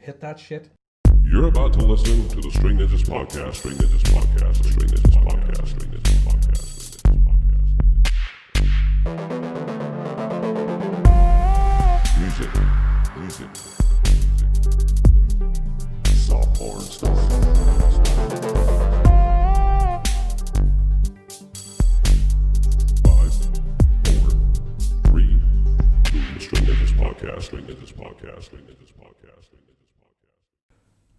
Hit that shit. You're about to listen to the String Ninjas Podcast, String Ninjas Podcast, String Ninjas Podcast, String Ninjas Podcast, String Ninjas Podcast. Music. Soft porn stuff. 5, 4, 3, 2, String Ninjas Podcast, String Ninjas Podcast, String Ninjas Podcast, String Ninjas Podcast.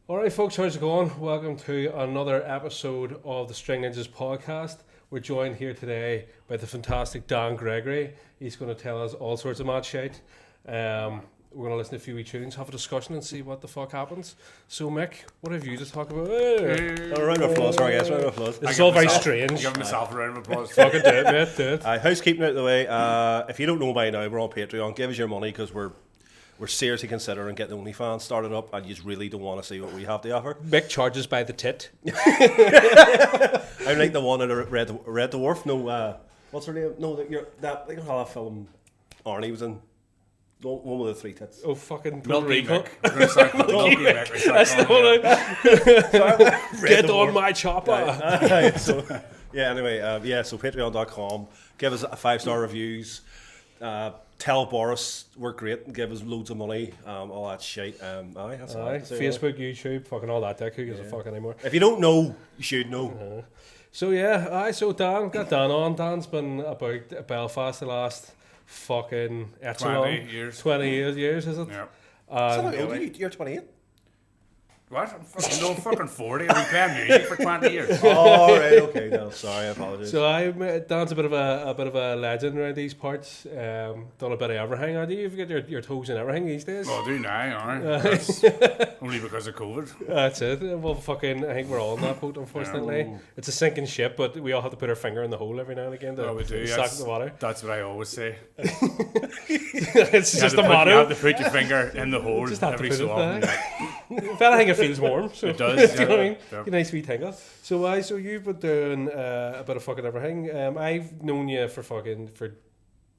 Alright folks, how's it going? Welcome to another episode of the String Ninjas Podcast. We're joined here today by the fantastic Dan Gregory. He's going to tell us all sorts of mad shit. We're going to listen to a few wee tunes, have a discussion and see what the fuck happens. So Mick, what have you to talk about? A round of applause, sorry guys, round of applause. This is all very strange. Give myself a round of applause. Fucking do it, mate, do it. Housekeeping out of the way. If you don't know by now, we're on Patreon. Give us your money because we're seriously considering getting the OnlyFans started up, and you just really don't want to see what we have to offer. Mick charges by the tit. I'm like the one that Red Dwarf. No, what's her name? No, that film Arnie was in. One with the 3 tits. Oh, fucking Milky Rico. Mick. We're going to start calling Milky Mick. That's the one. Get on my chopper. Right. So patreon.com. Give us a 5-star reviews. Tell Boris we're great and give us loads of money. All that shit. That's all right. Facebook, YouTube, fucking all that dick. Who gives a fuck anymore? If you don't know, you should know. So so Dan, got Dan on. Dan's been about Belfast the last fucking 20 years. 20 years, is it? Yeah. How old are you? You're 28. What? I'm fucking 40. I've been playing music for 20 years. Oh, right, okay. No, sorry, I apologize. So Dan's a bit of a legend around these parts. Done a bit of everything. You've got your toes in everything these days. Well, I do now, alright. That's only because of COVID. That's it. Well, fucking, I think we're all on that boat, unfortunately. No. It's a sinking ship, but we all have to put our finger in the hole every now and again to Well, we do. suck the water. That's what I always say. It's just a You motto. have to put your finger in the hole Just have to every put so it often. there. If anything, it feels warm. So It does, do you know what I mean? yeah. You nice wee tingle. So you've been doing a bit of fucking everything. I've known you for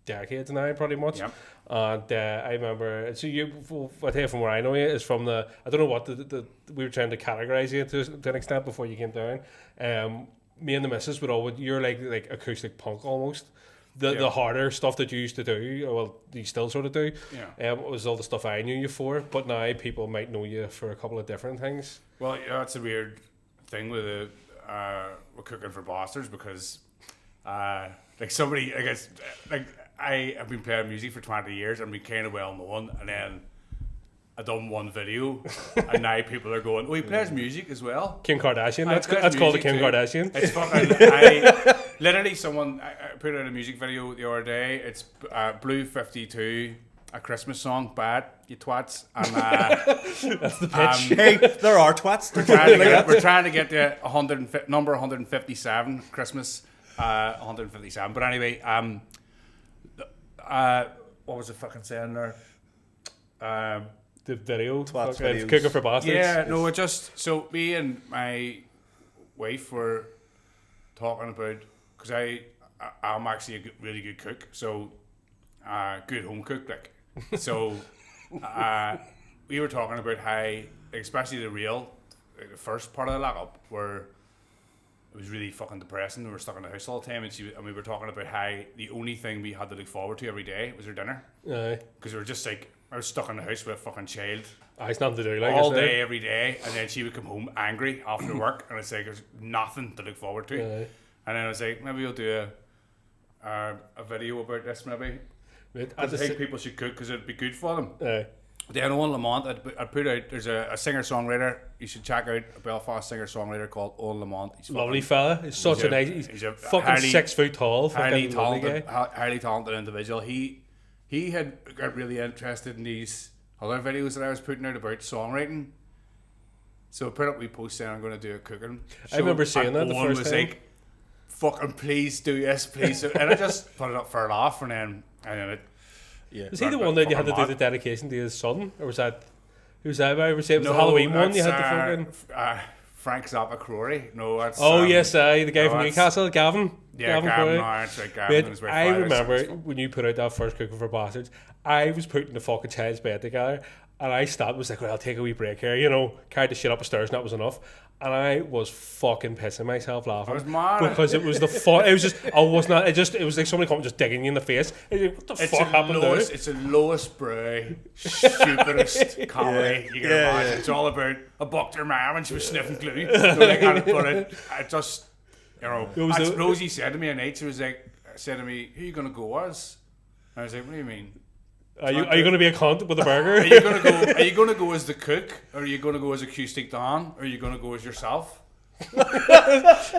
decades now, pretty much. Yep. And I remember. So I tell you from where I know you is from the. I don't know what we were trying to categorize you to an extent before you came down. Me and the missus you're like acoustic punk almost. The harder stuff that you used to do, well, you still sort of do, was all the stuff I knew you for. But now people might know you for a couple of different things. Well, that's a weird thing with Cooking for Bastards because, somebody, I guess, I have been playing music for 20 years and been kind of well known, and then I done one video, and now people are going, "Oh, he plays music as well." Kim Kardashian. That's called the Kim Kardashian. It's fucking. Literally, someone I put out a music video the other day. It's Blue 52, a Christmas song. Bad, you twats. And That's the pitch. Hey, there are twats. we're trying to get to number 157, Christmas 157. But anyway, what was I fucking saying there? The video, Twats fucking videos. Cooking for Bastards. Yeah, no, it just so me and my wife were talking about because I'm actually a really good cook, so good home cook like. So we were talking about how, especially the first part of the lockup, where it was really fucking depressing. We were stuck in the house all the time, and we were talking about how the only thing we had to look forward to every day was our dinner, because we were just like. I was stuck in the house with a fucking child. It's nothing to do, like all day, every day, and then she would come home angry after work, and it's like there's nothing to look forward to. And then I was like, maybe we'll do a video about this, maybe. I think people should cook because it'd be good for them. Then Owen Lamont, I'd put out. There's a singer-songwriter you should check out, a Belfast singer-songwriter called Owen Lamont. He's lovely fella. He's such a nice. He's a fucking 6 foot tall, highly fucking highly talented individual. He had got really interested in these other videos that I was putting out about songwriting. So I put up post saying I'm going to do a cooking show. I remember seeing that the one first was time. like, fucking please do this, please. And I just put it up for a laugh, and then it. Yeah. Was he the one that you had to do the dedication to his son? Or was that... Who's that about? Was it the Halloween one you had to fucking... Frank Zappa Crory. No, that's... yes, the guy from Newcastle, Gavin. Yeah, Gavin. No, that's right, Gavin. I remember when you put out that first Cooking for Bastards, I was putting the fucking child's bed together, and I stopped. Was like, well, I'll take a wee break here. You know, carried the shit up the stairs, and that was enough. And I was fucking pissing myself laughing. I was mad. Because it was the fun. It was just, I was not, it was like somebody coming just digging you in the face. Like, what the fuck happened there? It's a lowest brow, stupidest comedy you can imagine. It's all about, I bucked her mum and she was sniffing glue. So like, but it just, you know, as Rosie said to me at night, she was like, said to me, who are you going to go as? And I was like, what do you mean? Are you going to be a cunt with a burger? Are you going to go as the cook, or are you going to go as acoustic Don, or are you going to go as yourself?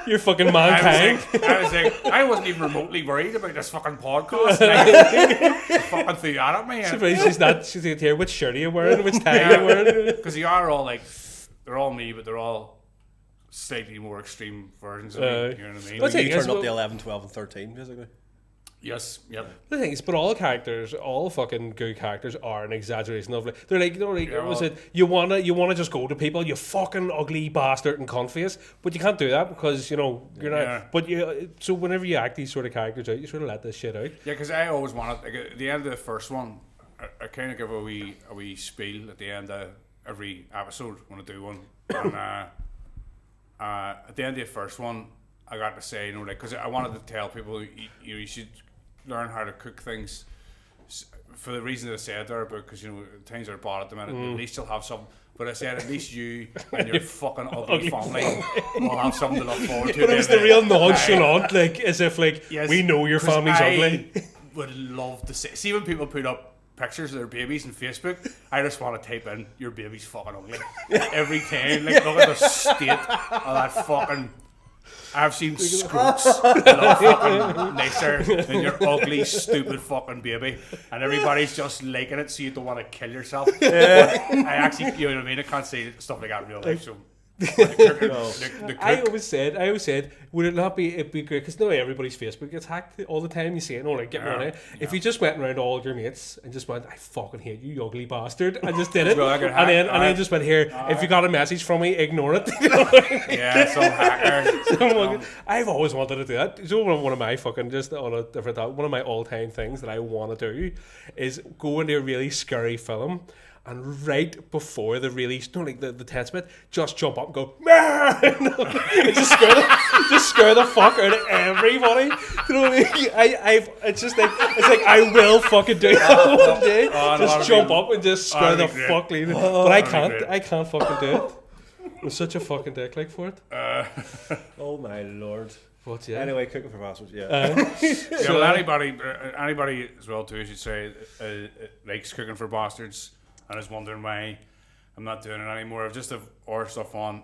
You're fucking mankind. I wasn't even remotely worried about this fucking podcast. Like, fucking threw that at me. She's like, here, which shirt are you wearing? Which tie are you wearing? Because they are all like, they're all me, but they're all slightly more extreme versions of me. You know what I mean? Like, you turned up the 11, 12, and 13, basically. Yes, yep. The thing is, but all characters, all fucking good characters are an exaggeration of like, they're like, you know, like, was it, you wanna just go to people, you fucking ugly bastard and cunt face, but you can't do that because, you know, you're not, but so whenever you act these sort of characters out, you sort of let this shit out. Yeah, because I always wanted, like, at the end of the first one, I kind of give a wee spiel at the end of every episode when I do one, and at the end of the first one, I got to say, you know, like, because I wanted to tell people, you should learn how to cook things for the reason that I said there, because, you know, things are bad at the minute, at least you'll have some. But I said, at least you and your fucking ugly family will have something to look forward to. But it was the real nonchalant, like, as if, like, yes, we know your family's ugly. I would love to see when people put up pictures of their babies on Facebook, I just want to type in, your baby's fucking ugly. Every time, like, look at the state of that fucking... I've seen scroats that are fucking nicer than your ugly, stupid fucking baby, and everybody's just liking it, so you don't want to kill yourself. But I actually, you know what I mean? I can't say stuff like that in real life. So I always said, would it not be? It'd be great because no, everybody's Facebook gets hacked all the time. You see it, like, get me on it. If you just went around to all your mates and just went, I fucking hate you, you ugly bastard, and just did it, and then just went here. If you got a message from me, ignore it. Yeah, some hacker. I've always wanted to do that. So one of my fucking, just on a different thought, one of my all-time things that I want to do is go into a really scary film. And right before the release, the tense bit, just jump up and go, and just scare the fuck out of everybody. You know what I mean? It's like I will fucking do it one day. Just jump up and just scare the fuck out of it. But I can't fucking do it. I'm such a fucking dick like for it. Oh my lord. But yeah. Anyway, cooking for bastards, yeah. Well, anybody as well too, I should say, likes cooking for bastards. I was wondering why I'm not doing it anymore. I've just have other stuff on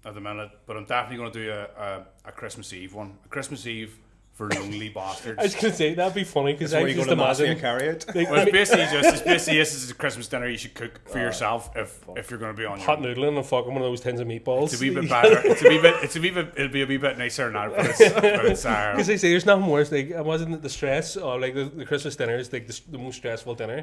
at the minute, but I'm definitely going to do a Christmas Eve one. A Christmas Eve for lonely bastards. I was going to say that'd be funny because I just imagine carry it. Well, it's basically this is a Christmas dinner you should cook for yourself if you're going to be on hot noodling and fucking one of those tins of meatballs. It's a wee bit better. It'll be a wee bit nicer than that. But it's because they say there's nothing worse. Like, imagine the stress or like the Christmas dinner is like the most stressful dinner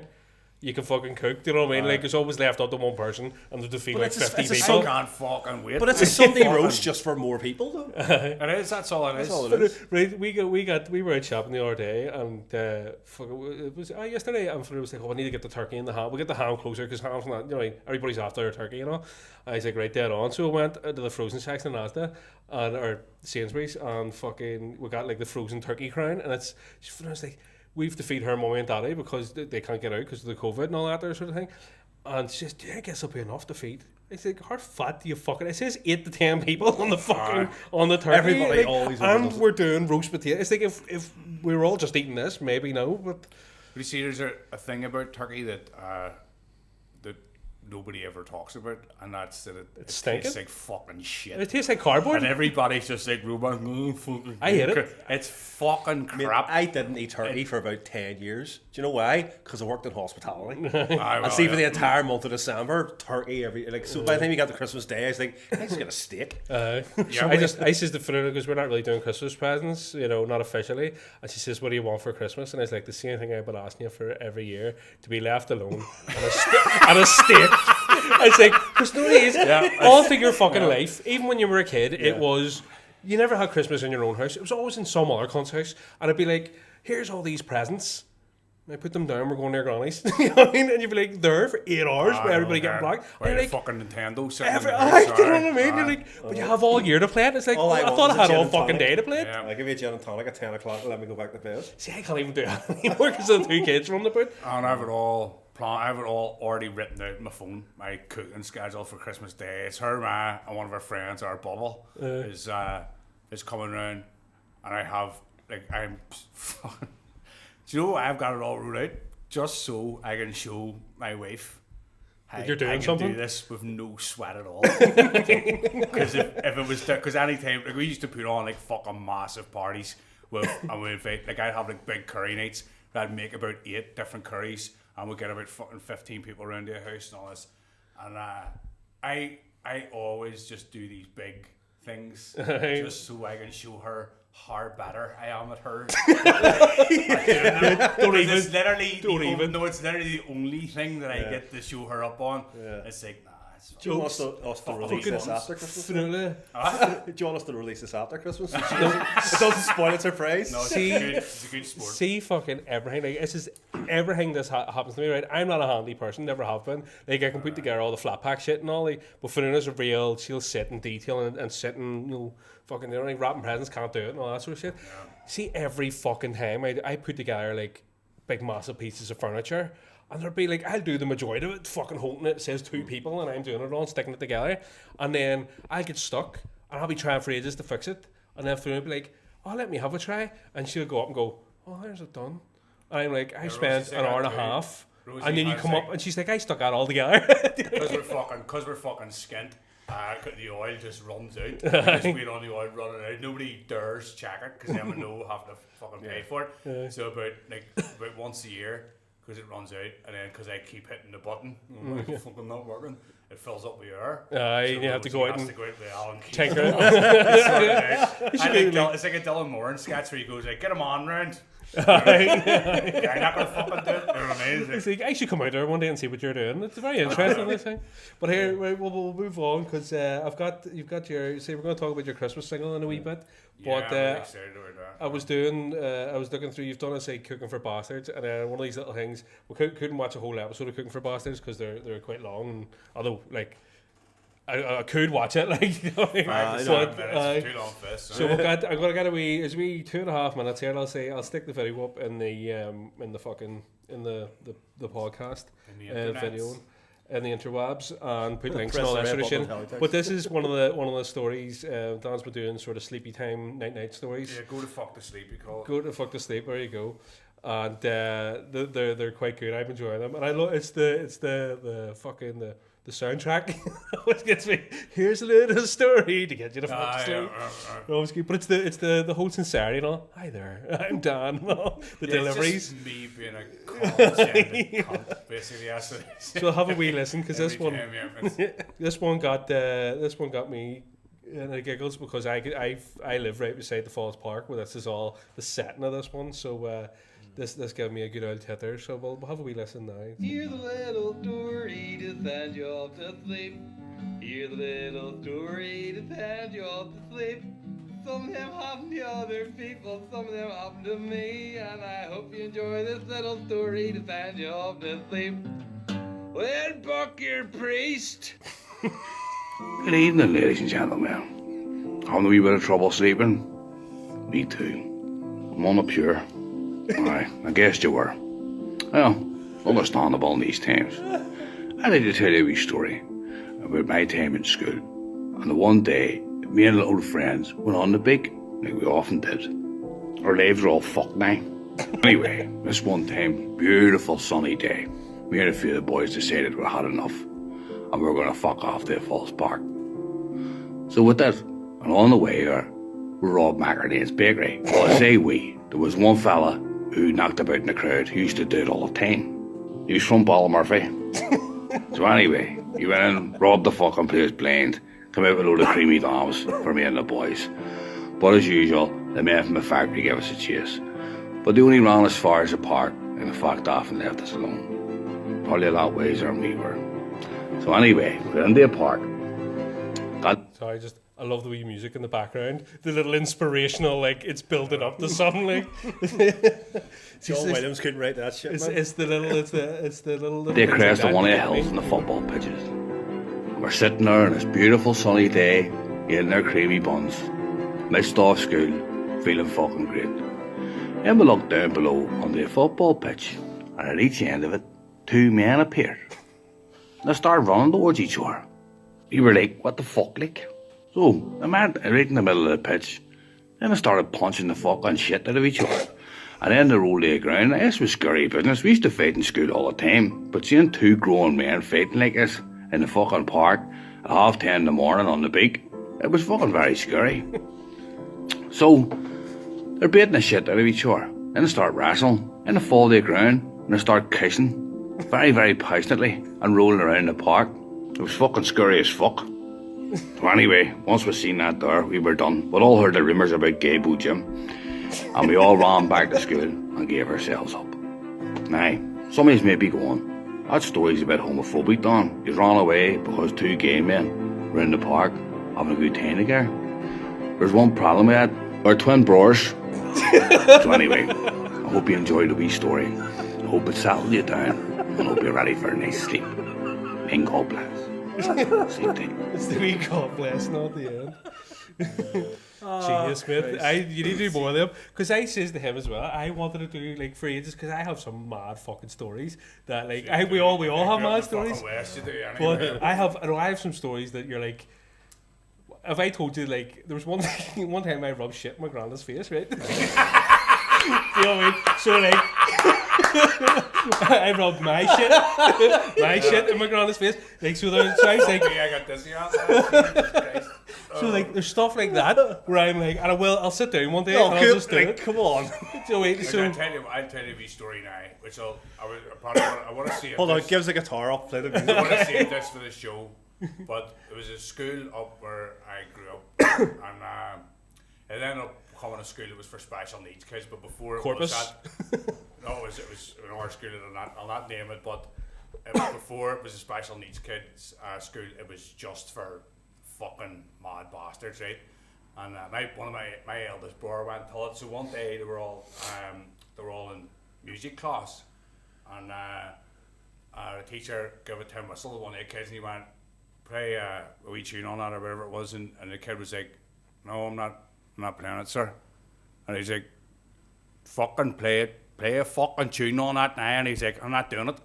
you can fucking cook, do you know what I mean? Like, it's always left up to one person and there's to feed like 50 people. I can't fucking wait. But it's a Sunday roast just for more people, though. It is, that's all it is. Right, we were out shopping the other day and it was yesterday, and it was like, I need to get the turkey in the ham. We'll get the ham closer because ham's not, you know, everybody's after their turkey, you know. And I was like, right, dead on. So we went to the frozen section in Asda or Sainsbury's and fucking we got like the frozen turkey crown, and I was like, we have to feed her mummy and daddy because they can't get out because of the COVID and all that there sort of thing. And she says, do you guess it'll be enough to feed? I said, how fat do you fucking... It says 8 to 10 people on the fucking... on the turkey. Everybody like, always... And we're doing roast potatoes. It's like if we were all just eating this, maybe no, but... You see, there's a thing about turkey that nobody ever talks about, and that's that it tastes like fucking shit. It tastes like cardboard. And everybody's just like, I hate it. It's fucking crap. I didn't eat turkey for about 10 years. Do you know why? Because I worked in hospitality. And see, for the entire month of December, turkey so by the time you got to Christmas Day, I was like, I just get a steak. I says the food because we're not really doing Christmas presents, you know, not officially. And she says, what do you want for Christmas? And I was like, the same thing I've been asking you for every year, to be left alone and a steak. I was like, because no, it is. All through your fucking life, even when you were a kid, it was, you never had Christmas in your own house. It was always in some other cunt's house. And it'd be like, here's all these presents. I put them down, we're going to their grannies. You know what I mean? And you'd be like there for 8 hours where everybody getting black. Where And the like, fucking Nintendo sitting you in know the house, what I mean? You're like, but you have all year to play it. It's like, All I I want thought is I a had gin all and fucking tonic. day to play it. Yeah. I give you a gin and tonic at 10 o'clock and let me go back to bed. See, I can't even do that anymore because of the 2 kids from the boot. And I have it all planned. I have it all already written out on my phone. My cooking schedule for Christmas Day. It's her, ma, and one of her friends, our bubble, is coming round, and I have I'm. Do you know I've got it all ruled out just so I can show my wife. You're doing I can something? do this with no sweat at all. Because if it was because any time we used to put on like fucking massive parties and we'd invite I'd have like big curry nights. I'd make about 8 different curries and we'd get about fucking 15 people around the house and all this. And I always just do these big things just so I can show her how better I am at her. Don't even. It's literally it's literally the only thing that I get to show her up on. Yeah. It's like, nah, it's Do you want us to release this after Christmas? Do you want us to release this after Christmas? It doesn't spoil its surprise. No, it's a good sport. See fucking everything. Like, this is everything this happens to me, right? I'm not a handy person, never have been. Like, I can put together all the flat pack shit and all. Like, but Fiona's a real, she'll sit in detail and sit and, fucking, like, wrapping presents, can't do it and all that sort of shit. Yeah. See, every fucking time I put together, like, big massive pieces of furniture, and there'll be like, I'll do the majority of it, fucking holding it says 2 people, and I'm doing it all, sticking it together, and then I'll get stuck, and I'll be trying for ages to fix it, and then Fiona will be like, oh, let me have a try, and she'll go up and go, oh, there's it done, and I'm like, I spent an hour and a half, and then you come up, and she's like, I stuck that all together. Because we're fucking skint. The oil just runs out. We just wait on the oil running out. Nobody dares check it because then we know we'll have to fucking pay for it. Yeah. So about once a year, because it runs out, and then because I keep hitting the button, it's fucking not working. It fills up with air. So you have to go out and with Alan tinker it. It's like a Dylan Moran sketch where he goes like, "Get him on round." I'm not gonna fucking do it. You know what I mean? It's like, I should come out there one day and see what you're doing. It's very interesting, this thing. But here, we'll move on because you've got your. See, we're going to talk about your Christmas single in a wee bit. Yeah, but I'm really excited about that. I was looking through. You've done Cooking for Bastards, and one of these little things. We couldn't watch a whole episode of Cooking for Bastards because they're quite long. And although I could watch it, like, you know, 5 to 7 minutes, too long for this. So I'm gonna get a wee 2.5 minutes here, and I'll stick the video up in the podcast video in the interwebs and put links and all that sort of shit. But this is one of the stories Dan's been doing, sort of sleepy time night stories. Yeah, go to fuck to sleep, you call it. Go to fuck to sleep. There you go. And they're quite good. I'm enjoying them, and I love it's the fucking the soundtrack always gets me. Here's a little story to get you to fuck to sleep. But it's the whole sincerity and all. Hi there, I'm Dan. The deliveries. It's just me being a condescending cunt, basically. So I'll have a wee listen because this one got me and the giggles because I live right beside the Falls Park where this is all the setting of this one. So. This gave me a good old titter, so we'll have a wee listen now. Hear the little story to send you off to sleep. Hear the little story to send you off to sleep. Some of them happen to other people, some of them happen to me, and I hope you enjoy this little story to send you off to sleep. Well, buck your priest. Good evening, ladies and gentlemen. Having a wee bit of trouble sleeping? Me too. I'm on the pure. Aye, I guessed you were. Well, understandable in these times. I'd like to tell you a wee story about my time in school. And the one day, me and little friends went on the bike, like we often did. Our lives are all fucked now. Anyway, this one time, beautiful sunny day, me and a few of the boys decided we had enough, and we were going to fuck off to Falls Park. So with that, and on the way here, we robbed McInerney's bakery. Well, I say we. There was one fella who knocked about in the crowd who used to do it all the time. He was from Ballymurphy. So anyway, he went in, robbed the fucking place blind, come out with a load of creamy dams for me and the boys. But as usual, the men from the factory gave us a chase. But they only ran as far as the park and they fucked off and left us alone. Probably a lot wiser than we were. So anyway, we got into the park. So I love the wee music in the background. The little inspirational, like, it's building up to something, like. John Williams couldn't write that shit, man. It's the little. They crest of one of the hills in the football pitches. We're sitting there on this beautiful sunny day, eating our creamy buns, missed off school, feeling fucking great. And we look down below on the football pitch, and at each end of it, 2 men appeared. They started running towards each other. We were like, what the fuck, like? So, I met right in the middle of the pitch, then they started punching the fucking shit out of each other. And then they rolled to the ground. This was scary business. We used to fight in school all the time, but seeing 2 grown men fighting like this in the fucking park at 10:30 in the morning on the beak, it was fucking very scary. So, they're beating the shit out of each other. Then they start wrestling, then they fall to the ground, and they start kissing, very, very passionately, and rolling around the park. It was fucking scary as fuck. So anyway, once we seen that there, we were done. We'd all heard the rumours about Gay Boo Jim, and we all ran back to school and gave ourselves up. Now, some of you may be going, that story's a bit homophobic, Don. You ran away because 2 gay men were in the park having a good time together. There's one problem with that. We're twin brothers. So anyway, I hope you enjoyed the wee story. I hope it settled you down, and I hope you're ready for a nice sleep. And God bless. Same thing. It's the wee God bless, not the end. Genius, mate. You need to do more of them. Because I says to him as well, I wanted to do, like, for ages, because I have some mad fucking stories that, like, we all have mad stories. But I have some stories that you're like, have I told you, like, there was one time I rubbed shit in my granddad's face, right? You know what I mean? So, like, I rubbed my shit in my granddad's face. Like, so I was like, I got this, so, like, there's stuff like that where I'm like, and I'll sit down one day and I'll just do it. Come on. So wait, so I'll tell you a wee story now, which I want to see. Hold on, give us a guitar, I'll play the music. I want to see this for the show, but it was a school up where I grew up, and it ended up becoming a school that was for special needs kids. But before it Corpus? was that, no, it was an art school, and I'll not name it, but before it was a special needs kids school, it was just for fucking mad bastards, right? And one of my eldest brother went to it. So one day they were all in music class, and the teacher gave a tin whistle to one of the kids, and he went, "Play a wee tune on that," or whatever it was, and the kid was like, "No, I'm not playing it, sir." And he's like, "Fucking play a fucking tune on that now," and he's like, "I'm not doing it."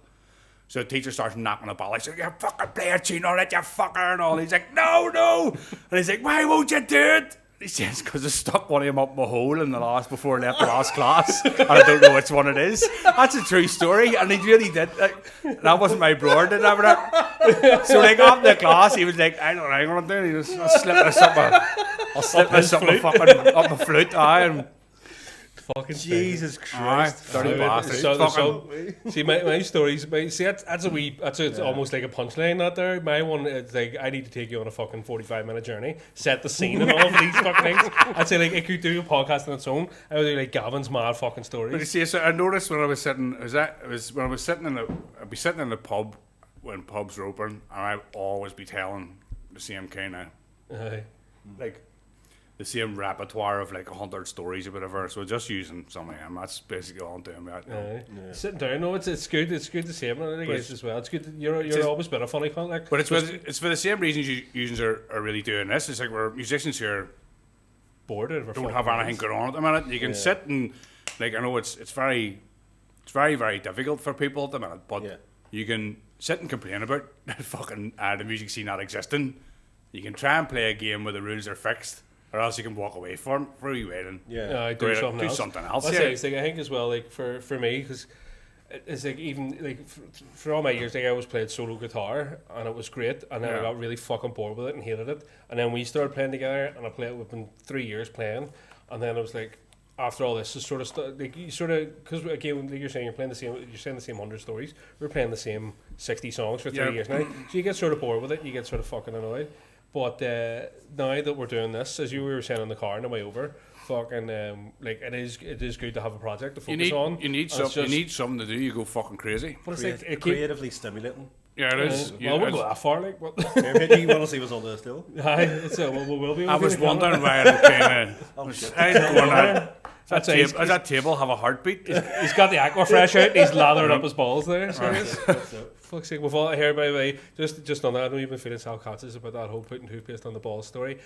So the teacher starts knocking the ball. He's like, "You fucking play a tune on it, you fucker," and all. He's like, "No." And he's like, "Why won't you do it?" He says, "Because I stuck one of him up my hole before I left the last class. And I don't know which one it is." That's a true story. And he really did. That wasn't my brother did that. So like after the class, he was like, "I don't know what I'm going to do." He was, "I'll slip this up my flute. And fucking Jesus Christ. dirty bastard. So, see, my stories. That's almost like a punchline. That there, my one is like, I need to take you on a fucking 45-minute journey, set the scene, and all of these fucking things. I'd say like, I could do a podcast on its own. I would do like Gavin's mad fucking stories. But you see, so I noticed when I was sitting, I'd be sitting in the pub when pubs were open, and I'd always be telling the same kind of like the same repertoire of like 100 stories or whatever. So just using some of them. That's basically all I'm doing right now. Sitting down, no, it's good. It's good to see him. I think it's as well. It's good. You're always been a funny contact. But it's for the same reasons you are really doing this. It's like we're musicians here bored of don't have anything going on at the minute. You can sit and like I know it's very very difficult for people at the minute, but you can sit and complain about fucking the music scene not existing. You can try and play a game where the rules are fixed. Or else you can walk away from for a wee while and do something else. I think as well, like for me, because it's like even like for all my years, like I always played solo guitar and it was great, and then I got really fucking bored with it and hated it, and then we started playing together, and we've been 3 years playing, and then I was like, after all this is sort of like you sort of, because again like you're saying you're saying the same 100 stories, we're playing the same 60 songs for 3 years now, so you get sort of bored with it, you get sort of fucking annoyed. But now that we're doing this, as you were saying in the car on the way over, fucking like it is good to have a project to focus on. You need something to do. You go fucking crazy. But it's like creatively stimulating. Yeah, it is. Well, I wouldn't go that far, like, but Maybe you want to see what's on there still? aye, it's we will be. I able to was do the camera. wondering why I was kind of going on. That's Does that table have a heartbeat? He's got the Aquafresh out. He's lathering up his balls there. So fuck's sake, we've all here by the way. Just on that, I know you've been feeling self-conscious about that whole putting toothpaste on the balls story.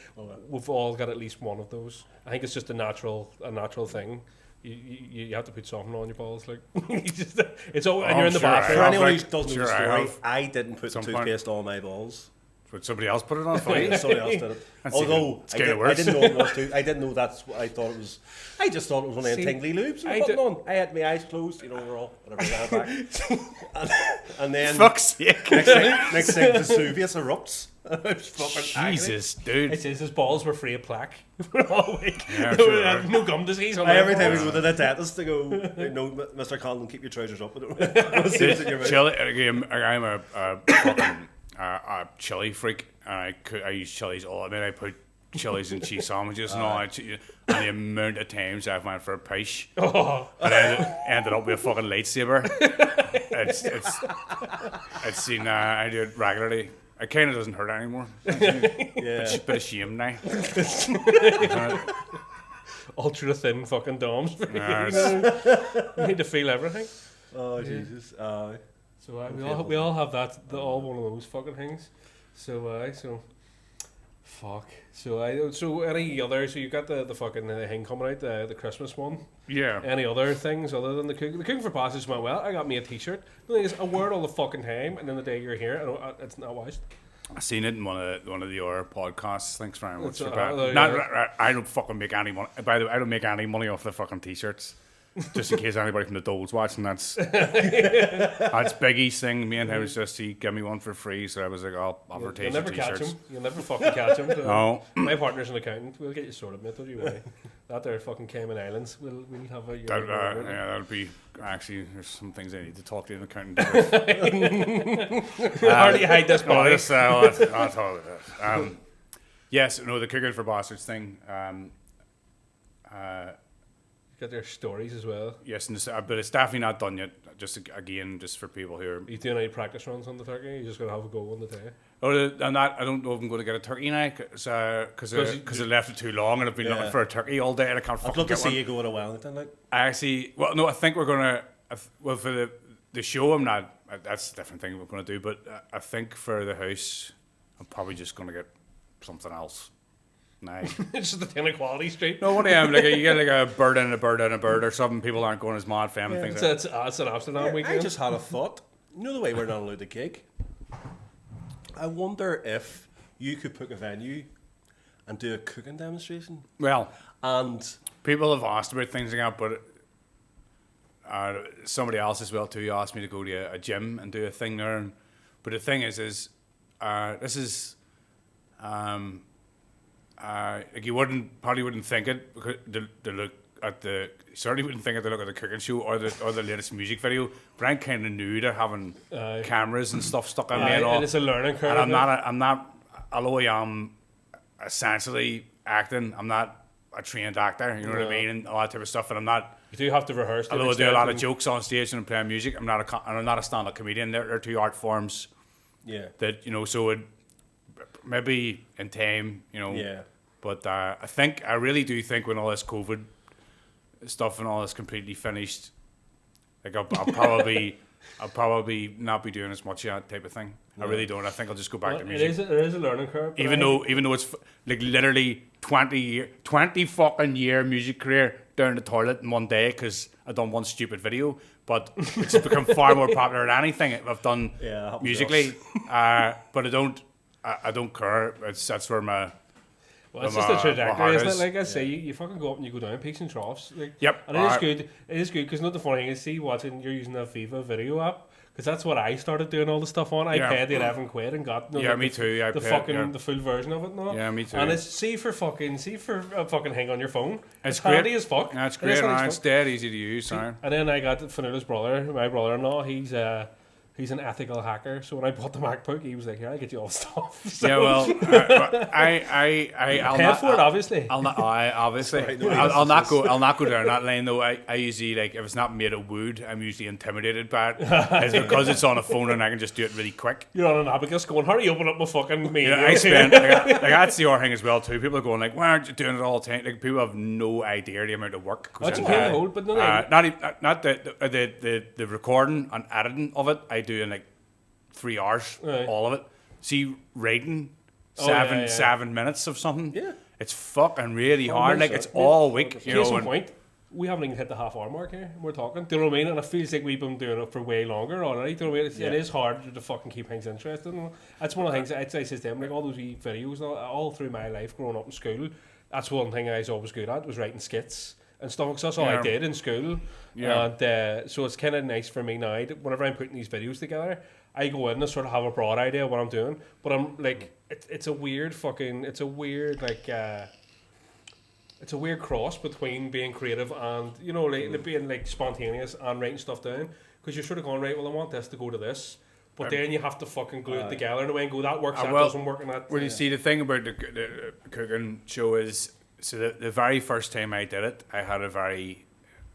We've all got at least one of those. I think it's just a natural thing. You have to put something on your balls, like it's all, and you're in the bathroom. For anyone who Like, doesn't know sure, the I story, have. I didn't put Some toothpaste on my balls. Would somebody else put it on for you? Somebody else did it. That's Although it's I, kinda I worse. didn't know it was I didn't know that's what I thought it was. I just thought it was one of the See, tingly lubes we I were putting did- on. I had my eyes closed, we're all whatever back. and then Fuck's sake. next thing Vesuvius erupts. It's fucking agony. Jesus, dude. It says his balls were free of plaque for all week. Yeah, I'm sure. Had no gum disease on Every their time we balls. go to the dentist to go, no, Mr. Conlon, keep your trousers up. Don't see what's in your mouth. Chili, again, I'm a fucking a chili freak. And I use chilies all. I mean, I put chilies in cheese sandwiches and all. And the amount of times I've went for a pish, and I ended up with a fucking lightsaber. It's seen. I do it regularly. It kind of doesn't hurt anymore. Yeah. Bit of shame now. Ultra thin fucking doms. It's- You need to feel everything. Oh, Jesus. So we all have that. All one of those fucking things. So fuck. So any other? So you got the fucking thing coming out, the Christmas one. yeah. Any other things other than the cooking? The cooking for passage went well. I got me a T-shirt. The thing is, I wear it all the fucking time, and then the day you're here, it's not washed. I seen it in one of your podcasts. Thanks very much. It's, I don't fucking make any money. By the way, I don't make any money off the fucking t-shirts. Just in case anybody from the Dole's watching, that's Biggie's thing. Me and him was just he gave me one for free, so I was like, I'll You'll advertise never the catch t-shirts. him. You'll never fucking catch him. So No. My partner's an accountant. We'll get you sorted, mate. Don't you worry. That there fucking Cayman Islands. We'll have a. Yeah, that'll be actually. There's some things I need to talk to an accountant about. Hardly hide this No, body. this, I'll talk about that. Yes, no, the Cooking for Bastards thing. Got their stories as well. Yes, but it's definitely not done yet. Just for people who are. Are you doing any practice runs on the turkey? You're just gonna have a go on the day. I'm not. I don't know if I'm going to get a turkey now because I left it too long and I've been looking for a turkey all day and I can't I'd fucking love to get see one. you go to Wellington, like. I think we're gonna. Well, for the show, I'm not. That's a different thing we're gonna do. But I think for the house, I'm probably just gonna get something else. Nah. It's just the inequality street. No, what I am like you get like a bird and a bird and a bird or something. People aren't going as mad fam and things like that. It's an Amsterdam I weekend. just had a thought. You know the way we're not allowed to gig? I wonder if you could pick a venue and do a cooking demonstration. Well, And people have asked about things like that, but somebody else as well too asked me to go to a gym and do a thing there. But the thing is this is like you probably wouldn't think it because the look at certainly wouldn't think it to look at the cooking show or the latest music video. But I'm kind of new to having cameras and stuff stuck on me and all. And it's a learning curve. And I'm not, although I am essentially acting, I'm not a trained actor, you know what I mean, and all that type of stuff. And I'm not, You do have to rehearse. to an although I do a extent lot of and- jokes on stage and playing music, I'm not a stand-up comedian. They're two art forms yeah. that, so it maybe in time, Yeah. But I really do think when all this COVID stuff and all this completely finished, like I'll probably not be doing as much of that type of thing. I really don't. I think I'll just go back to It music. is a learning curve. but Even though it's like literally 20 fucking year music career down the toilet in one day because I done one stupid video, but it's become far more popular than anything I've done Yeah, that happens to musically. But I don't care. That's where my Well, it's my- just a my trajectory, heart isn't it? is. Like I say, you fucking go up and you go down, peaks and troughs. Like, Yep. And it is good. It is good because not the funny thing is, see, watching you're using that FIFA video app because that's what I started doing all the stuff on. I Yeah. paid the 11 quid and got Yeah, me too. Yeah, I the paid, fucking yeah. the full version of it now. Yeah, me too. And it's see for a fucking hang on your phone. It's handy great. as fuck. That's It is great. handy as And it's fuck. dead easy to use. Sorry. And then I got Fanula's brother, my brother-in-law. He's he's an ethical hacker. So when I bought the MacBook, he was like, "Here, I'll get you all the stuff." So Yeah, well, I'll pay not, for it, obviously. I'll not. Obviously, Sorry, no, I'll not yes, go. I'll not go down that line though. I usually like if it's not made of wood, I'm usually intimidated by it. It's because it's on a phone and I can just do it really quick. You're on an abacus going, "Hurry, open up my fucking mail." Yeah, I spend like that's the other thing as well too. People are going like, "Why aren't you doing it all the time?" Like people have no idea the amount of work. That's okay, hold, but no, like, not the recording and editing of it. I do in like 3 hours, Right. all of it. See, writing Oh, yeah. 7 minutes of something. Yeah. It's fucking really hard. Like it's Yeah. all week, you case know. in And, point, we haven't even hit the half-hour mark here. We're talking. Do you know what I mean? And it feels like we've been doing it for way longer already. Do you know what I mean? It is hard to fucking keep things interesting. That's one of the things I say to them, like all those wee videos, and all through my life growing up in school. That's one thing I was always good at, was writing skits and stuff. Because that's all I Yeah. did in school. Yeah. And so it's kind of nice for me now that whenever I'm putting these videos together, I go in and sort of have a broad idea of what I'm doing. But I'm like, it's a weird it's a weird cross between being creative and, you know, like being like spontaneous and writing stuff down. Because you're sort of going, right, well, I want this to go to this. But then you have to fucking glue it together in a way and go, that works, that well, doesn't work, and that. well, you see, the thing about the cooking show is, so the very first time I did it, I had a very,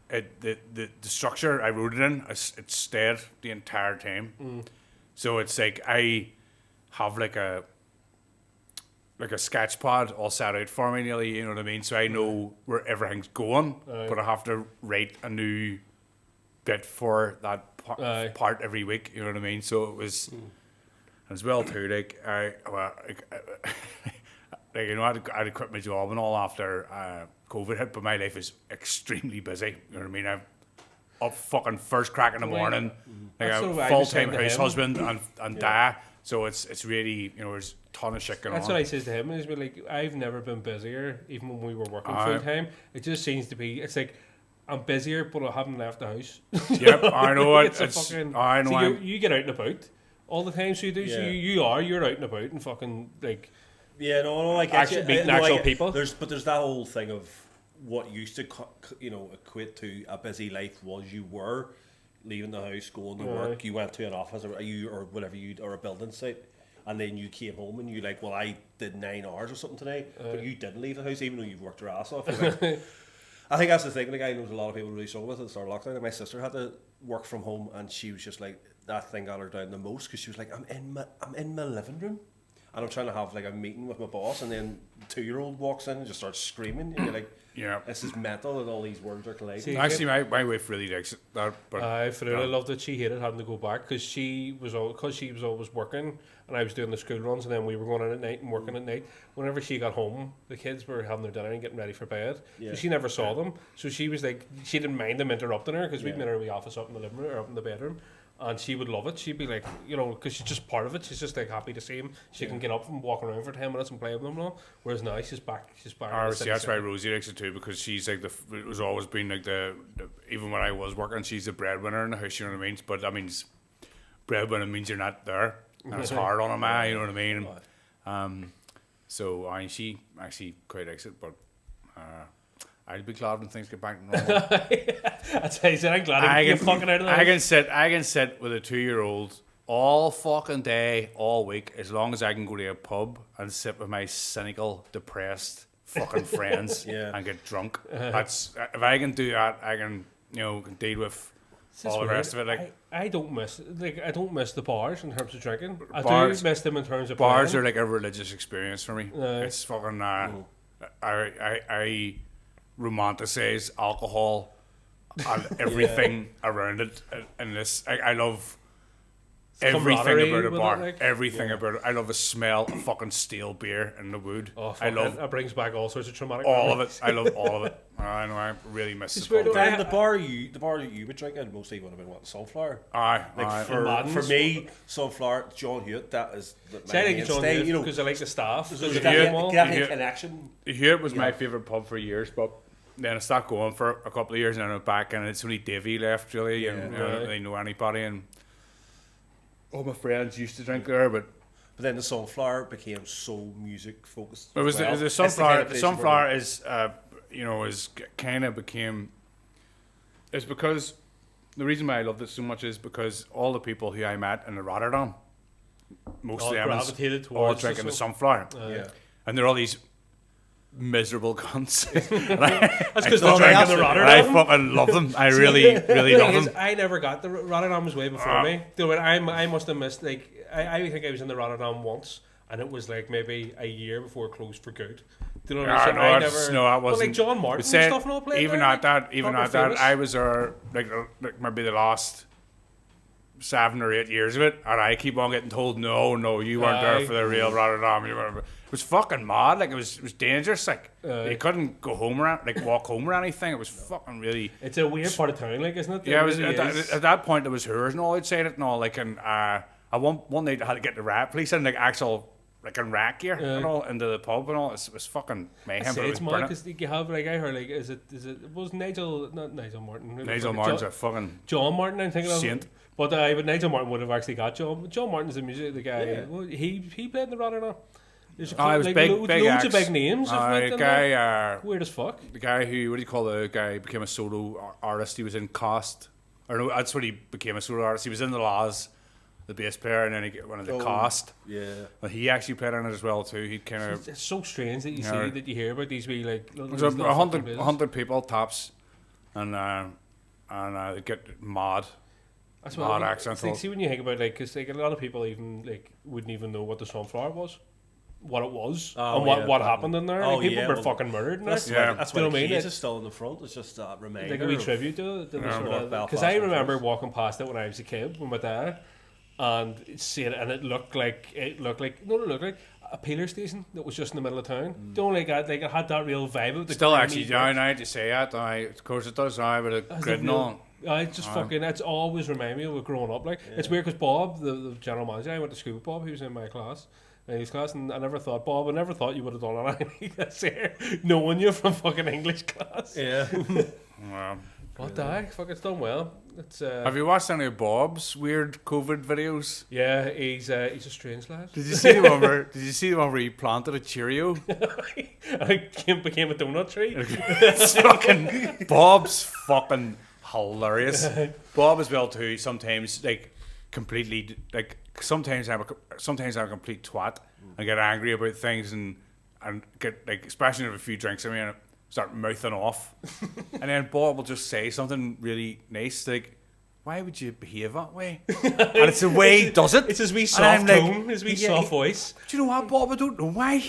the structure I wrote it in, it stayed the entire time. So it's like I have like a sketch pad all set out for me nearly, you know what I mean? So I know where everything's going, but I have to write a new bit for that part every week, you know what I mean? So it was, as well too, like, you know, I had to quit my job and all after COVID hit, but my life is extremely busy, you know what I mean? I'm up fucking first crack in the morning, like That's a sort of what I was full-time saying to house him. husband and dad. So it's really, you know, there's a ton of shit going That's on. what I says to him, is like, I've never been busier, even when we were working full time. It just seems to be, it's like, I'm busier, but I haven't left the house. Yep, I know it. It's a fucking. I know. So I'm- you get out and about all the time, so you do. So Yeah. you're out and about and fucking like. Yeah, no, like Actually meeting actual people. There's that whole thing of what used to, equate to a busy life was you were leaving the house, going to work, you went to an office or or a building site, and then you came home and you like, well, I did 9 hours or something today, but you didn't leave the house even though you've worked your ass off. You're like, I think that's the thing. Like I know a lot of people really struggle with it at the start of lockdown. Like, my sister had to work from home, and she was just like, that thing got her down the most because she was like, I'm in my living room, and I'm trying to have like a meeting with my boss, and then the 2-year-old walks in and just starts screaming, and you're like, Yeah. this is mental, and all these words are colliding. See, Actually, my wife really likes it. That, but I loved it. She hated having to go back because she was always working, and I was doing the school runs, and then we were going in at night and working at night. Whenever she got home, the kids were having their dinner and getting ready for bed, so she never saw them. So she was like, she didn't mind them interrupting her because we'd made our wee office up in the living room or up in the bedroom. And she would love it. She'd be like, you know, because she's just part of it. She's just like happy to see him. She can get up and walk around for 10 minutes and play with them and all. Whereas now she's back. She's back. in the see, that's city why Rosie likes it too, because she's like it was always been like the even when I was working, she's the breadwinner in the house. You know what I mean? But that means breadwinner means you're not there, and it's hard on her, you know what I mean? So she actually quite likes it, but I'll be glad when things get back to normal. That's how he said, I'm glad I can fucking out of I there. can sit with a 2-year-old all fucking day, all week, as long as I can go to a pub and sit with my cynical, depressed fucking friends and get drunk. That's if I can do that, I can can deal with all the rest of it. Like I don't miss the bars in terms of drinking. I Bars- do miss them in terms of bars playing. are like a religious experience for me. It's fucking. I romanticize alcohol and everything around it. And this, I love everything camaraderie about a with bar. it, like. Everything about it. I love the smell of fucking stale beer in the wood. Oh, I fuck, love that brings back all sorts of traumatic all of memories. it. I love all of it. I know. I really miss It's the pub. weird, Then the bar you would drink in mostly would have been what, Sunflower. Aye, Like aye. for Madden's. me, Sunflower, John Hewitt, that is See, I like John mainstay, Hewitt because I like the staff. There's There's a a Hewitt- game all. Hewitt- connection. Here was my favourite pub for years, but then I stopped going for a couple of years and then I went back and it's only Davy left really and I don't really know anybody and all my friends used to drink there, but But then the Sunflower became so music focused. it was as well. the It's kind sunflower. of The place sunflower where- is is kind of became. It's because the reason why I loved it so much is because all the people who I met in the Rotterdam, most All of them gravitated is all towards drinking the the sunflower. Yeah. And they're all these miserable cunts. That's because they're thought drinking that's the it. And I Rotterdam. fucking love them. I really, really The love thing is, them. I never got the Rotterdam was way before me. Do it. I must have missed I think I was in the Rotterdam once, and it was like maybe a year before it closed for good. Do you know what I'm saying? I never. No, I But wasn't. like John Martin and Said, stuff and all played even there, at that, even proper at that, famous. I was there like maybe the last 7 or 8 years of it, and I keep on getting told, no, you weren't there for the real Rotterdam. You were. It was fucking mad. Like it was dangerous. Like you couldn't go home or walk home or anything. It was fucking really. It's a weird part of town, like, isn't it? Yeah, it was really at is. that point there was hers and all outside it and all. Like and I one night I had to get the rat police in like actual like in rat gear and all into the pub and all. It was fucking mayhem. Say But it it's was mad brilliant. because you have like I heard like is it was Nigel not Nigel Martin Nigel Martin's a fucking John Martin I'm thinking saint. of but Nigel Martin would have actually got John Martin's the guy Yeah. well, he played in the Rotterdam. There's Oh, it was like, big, loads big of acts. big names. The guy, Weird as fuck. the guy who, what do you call the guy who became a solo artist? He was in Cast. Or no, that's when he became a solo artist. He was in the Laws, the bass player, and then he went into Cast. Yeah. But he actually played in it as well too. He kind of It's so strange that you Yeah. see that you hear about these wee like there's a 100 people tops, and they get mad. That's mad accent. It's like, see when you think about like because like a lot of people even like wouldn't even know what the sunflower was. What it was Oh, and yeah, what that happened one. in there. Oh, Like, people yeah, were well, fucking murdered in there. That's Yeah. why, that's Do you why know what I the mean? cage is still in the front. It's just a reminder. Like a wee of- tribute to it. North Belfast Because I remember Rangers. walking past it when I was a kid with my dad and seeing it, and it looked like a peeler station that was just in the middle of town. Don't like that, like it had that real vibe of the Still grimy actually brick. down now to say that. Of course it does now, but a That's grid the and real- all. It's just fucking. It's always remind me of growing up. Like it's weird because Bob, the general manager, I went to school with Bob. He was in my class, English class, and I never thought you would have done anything this year, knowing you from fucking English class. Yeah. Wow. What the heck? Fuck, it's done well. It's Have you watched any of Bob's weird COVID videos? yeah, he's a strange lad. Did you see the one where? Did you see the one where he planted a Cheerio? And it became a donut tree. It's fucking Bob's fucking hilarious. Bob as well too. Sometimes like completely like sometimes I'm a complete twat. I get angry about things and get like especially if a few drinks in me and I start mouthing off. And then Bob will just say something really nice like, "Why would you behave that way?" And it's the way he does it. It's his wee And I'm soft like, tone, his wee yeah, soft voice. Do you know what, Bob? I don't know why.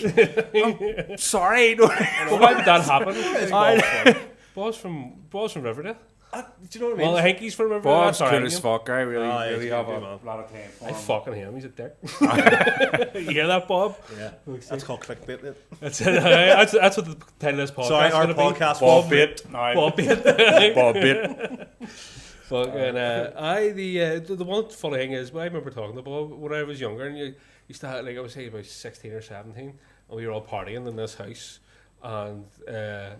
I'm sorry. But why would that happen? Bob's from Riverdale. Do you know what I mean? Well, I think he's from Riverdale. Bob's Sorry, cool as fuck. I really he's really good, have good a man. lot of time for I him. fucking him. He's a dick. You hear that, Bob? Yeah. That's called clickbait. Mate. That's it. That's what the title of this podcast Sorry, is our gonna be. podcast. Bob bit. No, Bob bit. Bob bit. Fucking the one funny thing is, I remember talking to Bob when I was younger, and you used to have, like I was saying about 16 or 17, and we were all partying in this house, and it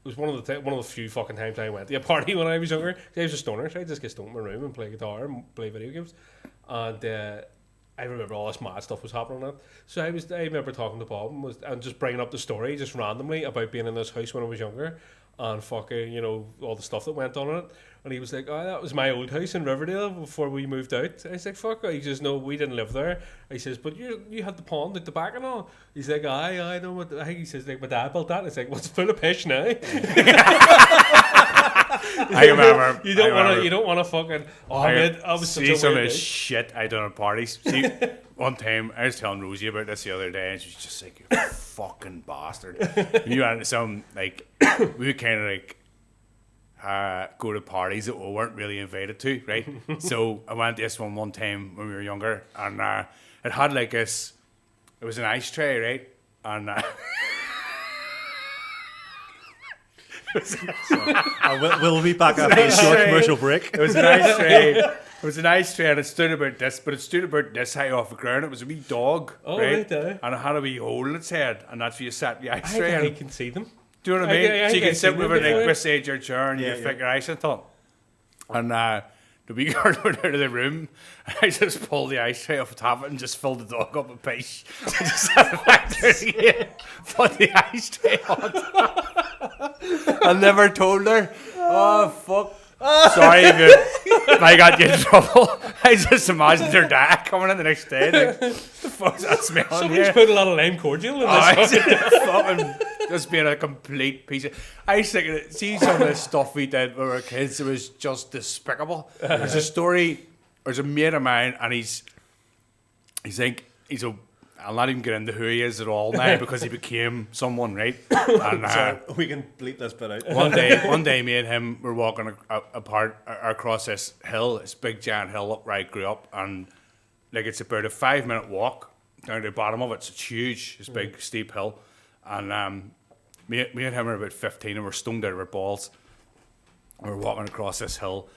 was one of the few fucking times I went to a party when I was younger. I was a stoner, so I just get stoned in my room and play guitar and play video games, and I remember all this mad stuff was happening on it. So I remember talking to Bob and just bringing up the story just randomly about being in this house when I was younger, and fucking all the stuff that went on in it. And he was like, "Oh, that was my old house in Riverdale before we moved out." I was like, "Fuck." He says, "No, we didn't live there." He says, "But you had the pond at the back and all." He's like, I know what." I think he says, "Like my dad built that." It's like, "What's full of pish now?" I remember. You don't want to fucking. Oh, man, I was such see a some of weird the dude. shit I done at parties. See, one time I was telling Rosie about this the other day, and she was just like, "You fucking bastard." You had some like we would kind of like go to parties that we weren't really invited to, right? So I went to this one time when we were younger, and it had like this. It was an ice tray, right? And We'll be back after a short commercial break. it was an ice tray. It was an ice tray, and it stood about this high off the ground. It was a wee dog, Oh, right? right there. And it had a wee hole in its head, and that's where you sat the ice I tray. think I in. can see them. Do you know what I mean? I So you think can I've sit seen with them it like before. beside your chair, and you flick your ice and stuff. And the wee girl went out of the room. I just pulled the ice tray off the top of it and just filled the dog up with piss. I just sat it back there again, put the ice tray on. I never told her. Oh fuck! Sorry if I got you in trouble. I just imagined their dad coming in the next day. Like, the fuck's that smell in Somebody's here? put a lot of lime cordial in this. Fucking just being a complete piece of. I was thinking, see some of the stuff we did when we were kids. It was just despicable. There's a story. There's a mate of mine, and he's a. I'll not even get into who he is at all now because he became someone, right? And So we can bleep this bit out. one day, me and him were walking across this hill, this big giant hill up where I grew up, and like it's about a 5-minute walk down to the bottom of it. So it's huge, this big steep hill, and me and him are about 15, and we're stoned out of our balls. And we're walking across this hill,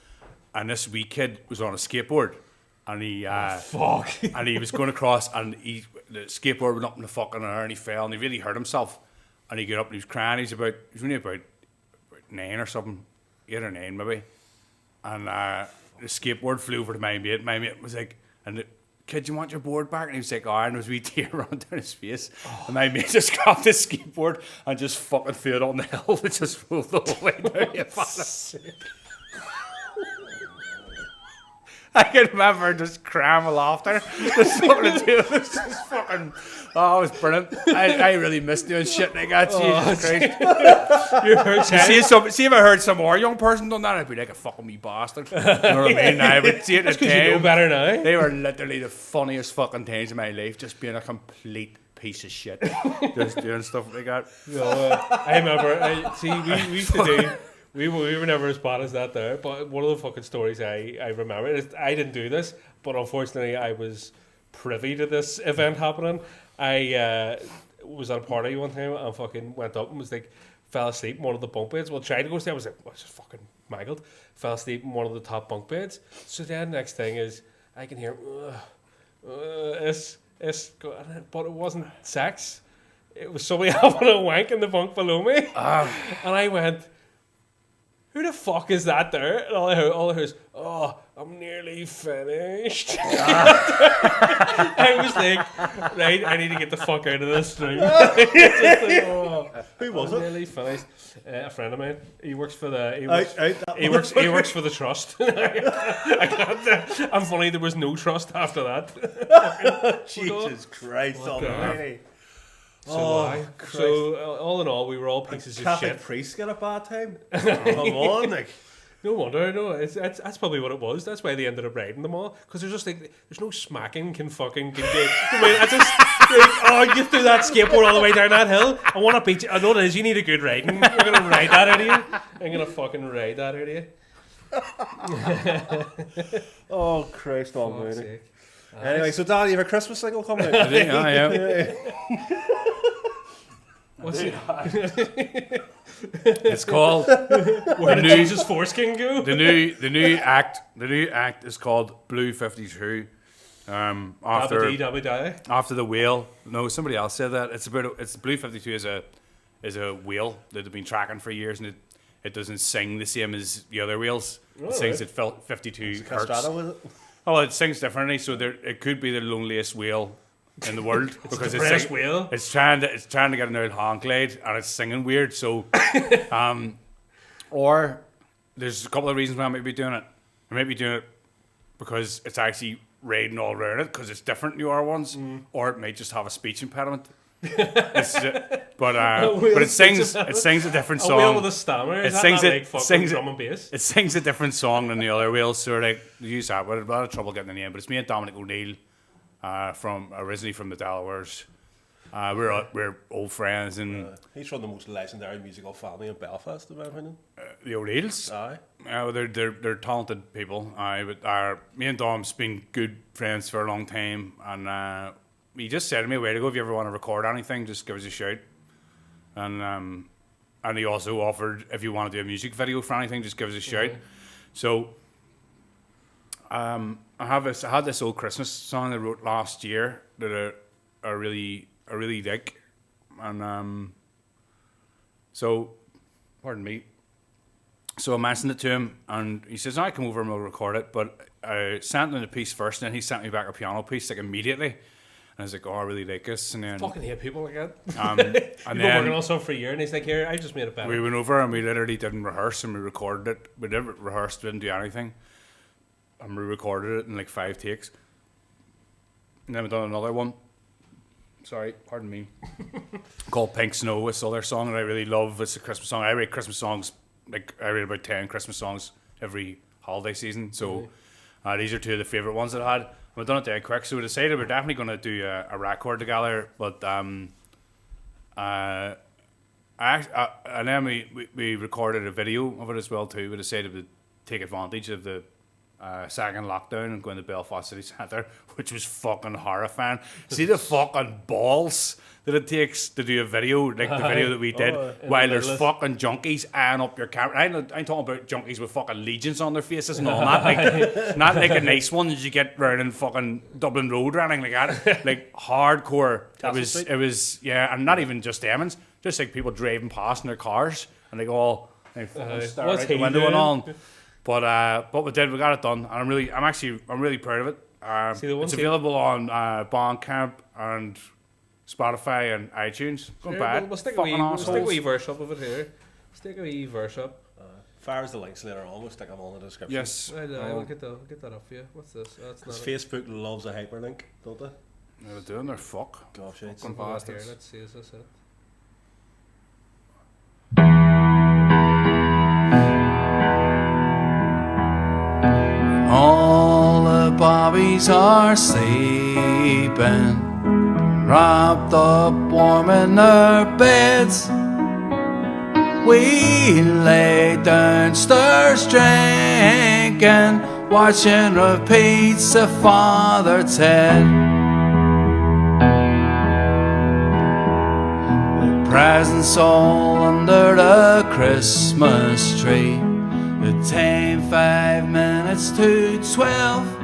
and this wee kid was on a skateboard, and he and he was going across, and the skateboard went up in the fucking air, and he fell, and he really hurt himself, and he got up and he was crying. He was only about 9 or something, 8 or 9 maybe, and the skateboard flew over to my mate. My mate was like, and kid, you want your board back? And he was like, oh, and there was a wee tear running down his face. And my mate just grabbed his skateboard and just fucking threw it on the hill. It just rolled the whole way down. You bastard. I can remember just crying with laughter. Just fucking two of us just fucking. Oh, it was brilliant. I really missed doing shit like that. Jesus Christ. You heard See if I heard some more young person done that, I'd be like a fucking wee bastard. You know what I mean? I would see it at the because you know time. better now. They were literally the funniest fucking times of my life, just being a complete piece of shit. Just doing stuff like that. I remember. We used to do. We were never as bad as that there, but one of the fucking stories I remember is I didn't do this, but unfortunately I was privy to this event happening. I was at a party one time and fucking went up and was like, fell asleep in one of the bunk beds. Well, tried to go to sleep. I was like, I was just fucking mangled. Fell asleep in one of the top bunk beds. So then next thing is I can hear, but it wasn't sex. It was somebody having a wank in the bunk below me. And I went, who the fuck is that there? And all I heard is, oh, I'm nearly finished. I was like, right, I need to get the fuck out of this room. Who was I'm it? nearly finished. A friend of mine. He works for the. He works for the trust. I'm funny. There was no trust after that. Jesus Christ almighty. So all in all, we were all pieces of Catholic shit. priests get a bad time. Come on, like. No wonder, no. That's probably what it was. That's why they ended up riding them all. Because there's just like, there's no smacking can do. I mean, I just, like, oh, you threw that skateboard all the way down that hill. I want to beat you. I know what it is. You need a good riding. You're going to ride that out of you. I'm going to fucking ride that out of you. Oh, Christ almighty. Sake. Anyway, so Dan, you have a Christmas single coming out? I think I am. What's it? It's called Where did Jesus Foreskin go? the new act is called Blue 52. After the whale. No, somebody else said that. It's Blue 52 is a whale that they've been tracking for years, and it doesn't sing the same as the other whales. It sings at 52 hertz. Castrato, was it? Oh, it sings differently, so it could be the loneliest whale in the world because depressed whale. It's trying to get an old honk laid, and it's singing weird. So, or there's a couple of reasons why I might be doing it. I might be doing it because it's actually raiding all around it because it's different than the other ones, or it may just have a speech impediment. But it sings a different song. A whale with a stammer. It sings drum and bass. It sings a different song than the other whales. So like they use that. We had a lot of trouble getting the name, but it's me and Dominic O'Neill, originally from the Delawares. We're old friends, and He's from the most legendary musical family in Belfast, in my opinion. the O'Neills. Aye. They're talented people. But me and Dom's been good friends for a long time, and he just said to me a while ago, if you ever want to record anything, just give us a shout. And he also offered, if you want to do a music video for anything, just give us a shout. So I had this old Christmas song I wrote last year that I really dig, and so pardon me. So I mentioned it to him, and he says, "I come over and we'll record it." But I sent him the piece first, and then he sent me back a piano piece like immediately. I was like, oh, I really like this. And then Fucking hate people like that. and You've been working then on something for a year, and he's like, "Here, I just made it better." we went over and we literally didn't rehearse and we recorded it. We didn't rehearse, didn't do anything. And we recorded it in like 5 takes. And then we done another one. Sorry, pardon me. Called Pink Snow. It's another song that I really love. It's a Christmas song. I write Christmas songs, like I write about 10 Christmas songs every holiday season. So these are 2 of the favourite ones that I had. We've done it dead quick, so we decided we're definitely going to do a record together. But and then we recorded a video of it as well too. We decided to take advantage of the second lockdown and go into Belfast City Centre, which was fucking horrifying. See the fucking balls that it takes to do a video like the video that we did, while there's fucking junkies eyeing up your camera. I'm talking about junkies with fucking legions on their faces and all, not like a nice one that you get round in fucking Dublin Road or anything like that. Like hardcore. It was yeah, and not even just demons, just like people driving past in their cars and they all stare out the window and all. But we did. We got it done, and I'm really proud of it. It's available on Bandcamp and Spotify and iTunes. Not bad. We'll stick a wee verse up of it here. Stick a wee verse up. Fires the links later on. We'll stick them all in the description. Yes. Right, I'll get that up for you. What's this? Because Facebook loves a hyperlink, don't they? They're doing their fuck. Gosh, it's Fucking Here, bastards. let's see. Is this it? All the bobbies are sleeping, wrapped up warm in their beds. We lay downstairs drinking, watching repeats of Father Ted. The presents all under the Christmas tree. The time 5 minutes to 12,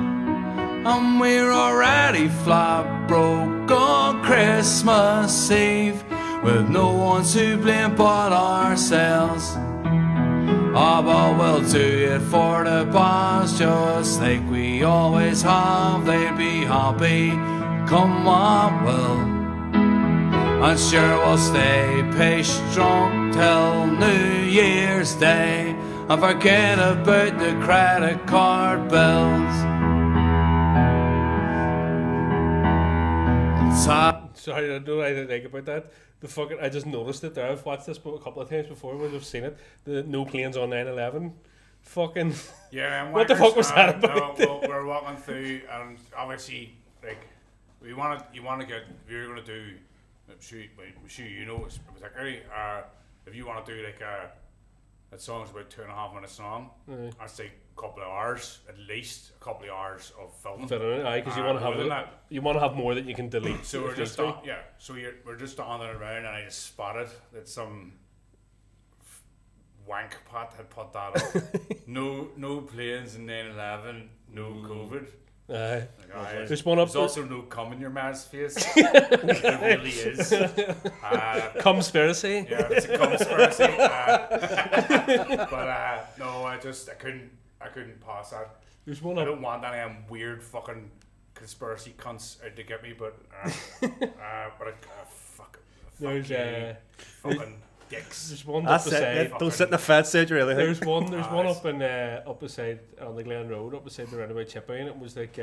and we're already flat broke on Christmas Eve, with no one to blame but ourselves. Oh, but we'll do it for the boss, just like we always have. They'll be happy, come what will. And sure we'll stay pitch drunk till New Year's Day and forget about the credit card bills. Sorry, I don't know anything to think about that. I just noticed it there. I've watched this a couple of times before. We've seen it. The no planes on 9/11. Fucking. Yeah, what the fuck was that about? No, we're walking through, and obviously, like, you want to get. If you're going to do, you know, particularly, if you want to do like that song's about 2.5 minutes long. That's like a couple of hours, at least a couple of hours of filming. Because you want to have you want to have more that you can delete. So we're just on, we're just on and around, and I just spotted that some wank pot had put that up. no planes in 9/11, no COVID. There's one up. There's also no cum in your man's face. There really is. Conspiracy. Yeah, it's a conspiracy. But no, I couldn't pass that. There's one I up. don't want any weird fucking conspiracy cunts out to get me, but There's fucking dicks. There's one That's up it. beside. Don't sit in the fence stage or anything. There's one up beside on the Glen Road, up beside the roundabout Chippy, and it was like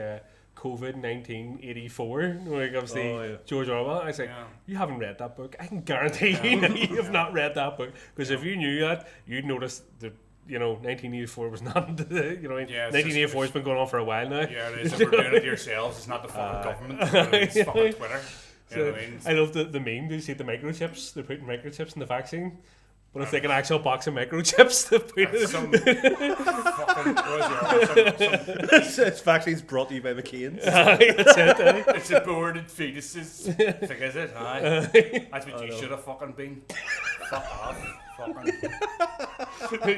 COVID 1984. Like obviously George Orwell. I was like, you haven't read that book. I can guarantee you have not read that book, because if you knew that, you'd notice that. 1984 was not. 1984 has been going on for a while now. Yeah, it is. If we're doing it yourselves, it's not the fucking government. It's fucking Twitter. You know what I mean? I love the meme. Do you see the microchips? They're putting microchips in the vaccine, but it's like an actual box of microchips. This vaccine's brought to you by McCain's. That's it. It's aborted fetuses. Like, is it? Aye. That's what you should have fucking been. Fuck off. Fucking.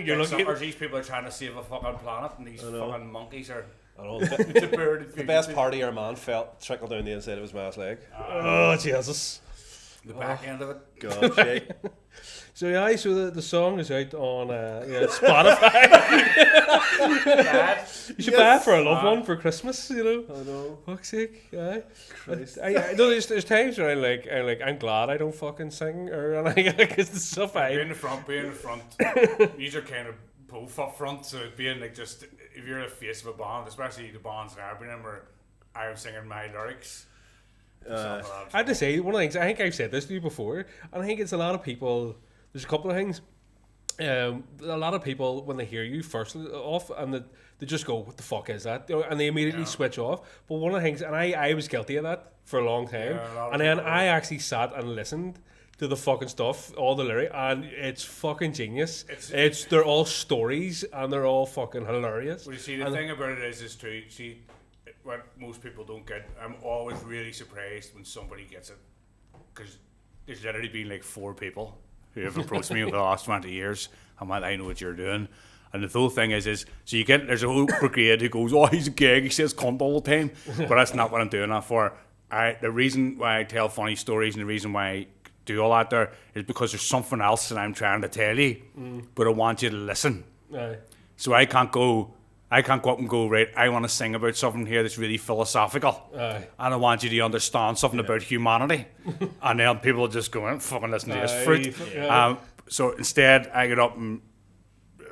You're looking. These people are trying to save a fucking planet, and these fucking monkeys are. I know. It's aborted fetuses. The best part of your man felt trickled down the inside of his mask leg. Oh Jesus! the back end of it. God, shit. So yeah, so the song is out on Spotify. You should buy it for a loved one for Christmas, you know. I know. Fuck's sake, aye. Christ. I know there's times where I'm glad I don't fucking sing or anything because the stuff Being in the front. These are kind of both up front, so being like just if you're the face of a band, especially the bands that I've been in, where I'm singing my lyrics. I have to say, one of the things, I think I've said this to you before, and I think it's a lot of people, there's a couple of things. A lot of people, when they hear you first off, and they just go, what the fuck is that? You know, and they immediately switch off. But one of the things, and I was guilty of that for a long time, and then I actually sat and listened to the fucking stuff, all the lyrics, and it's fucking genius. They're all stories, and they're all fucking hilarious. Well, you see, the thing about it is true. See, what most people don't get, I'm always really surprised when somebody gets it, because there's literally been like 4 people who have approached me over the last 20 years. I'm like, I know what you're doing. And the whole thing is so you get, there's a whole brigade who goes, oh, he's a gag, he says cunt all the time. But that's not what I'm doing that for. The reason why I tell funny stories and the reason why I do all that there is because there's something else that I'm trying to tell you, but I want you to listen. Aye. So I can't go up and go, right, I want to sing about something here that's really philosophical. Aye. And I want you to understand something about humanity. And then people just go, fucking listen to this fruit. Yeah. So instead, I get up and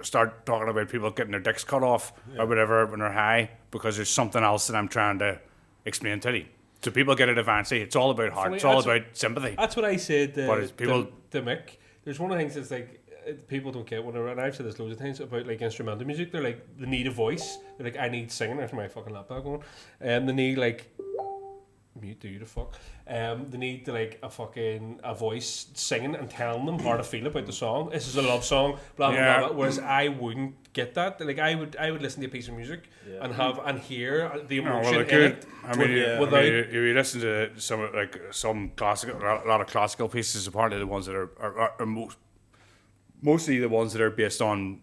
start talking about people getting their dicks cut off or whatever when they're high, because there's something else that I'm trying to explain to you. So people get it advanced. It's all about heart. It's all about sympathy. That's what I said But people- to Mick. There's one of the things that's like, people don't get whenever, and I've said this loads of times about like instrumental music. They're like, they need a voice. They're like, I need singing. There's my fucking laptop going. And they need like, mute do you the fuck. They need like a voice singing and telling them how to feel about the song. This is a love song, blah blah blah. Whereas I wouldn't get that. Like I would listen to a piece of music and hear the emotion in it. I mean, if you listen to some classical, a lot of classical pieces, apparently the ones that are mostly the ones that are based on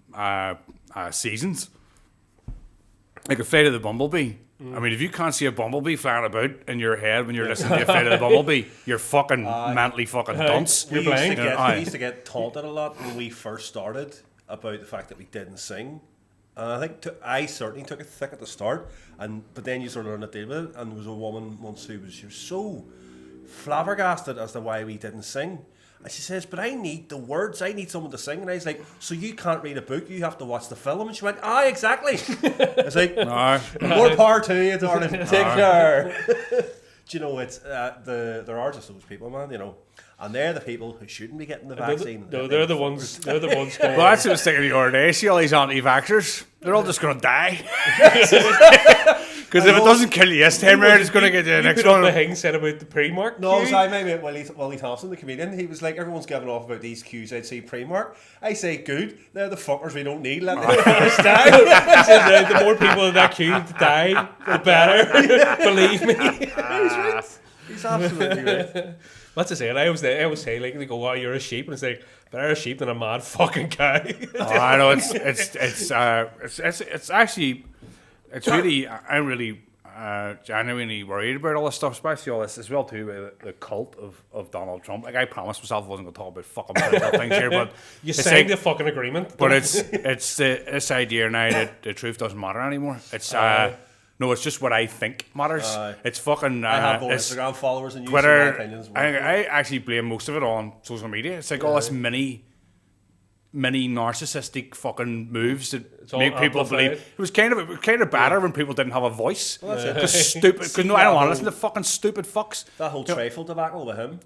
seasons. Like A Flight of the Bumblebee. I mean, if you can't see a bumblebee flying about in your head when you're listening to A Flight of the Bumblebee, you're fucking mentally fucking dunce. We used to get taunted a lot when we first started about the fact that we didn't sing. And I think I certainly took it thick at the start, but then you sort of learn to deal with it. And there was a woman once she was so flabbergasted as to why we didn't sing. And she says, but I need the words, I need someone to sing. And I was like, so you can't read a book, you have to watch the film. And she went, exactly. I was like, more power to you, darling. Take care. Do you know, it's there are just those people, man, you know. And they're the people who shouldn't be getting the vaccine. They're the ones. They're the ones. Well, that's what I was thinking the other day. See all these anti-vaxxers? They're all just going to die. Because if it doesn't kill you this time round, it's going to get you the next one. The thing said about the Primark. No, so I met Willie Thompson, the comedian. He was like, everyone's giving off about these Qs I'd see Primark. I say, good. They're the fuckers we don't need. Let them first die. He says, the more people in that queue to die, the better. Believe me. He's right. He's absolutely right. What's I say? And I always say, like, they go, "Oh, you're a sheep," and it's like, better a sheep than a mad fucking cow. I know it's actually really, I'm really genuinely worried about all this stuff, especially all this as well too, with the cult of Donald Trump. Like I promised myself I wasn't going to talk about fucking political things here, but you signed the fucking agreement. But it's this idea now that the truth doesn't matter anymore. It's no, it's just what I think matters. It's fucking. I have more Instagram followers than you. Twitter. So my opinions I actually blame most of it on social media. It's like all this mini narcissistic fucking moves that make people believe. It was kind of better when people didn't have a voice. Well, that's it. Because stupid. Because no, I don't want to listen to fucking stupid fucks. That whole trifle debacle with him.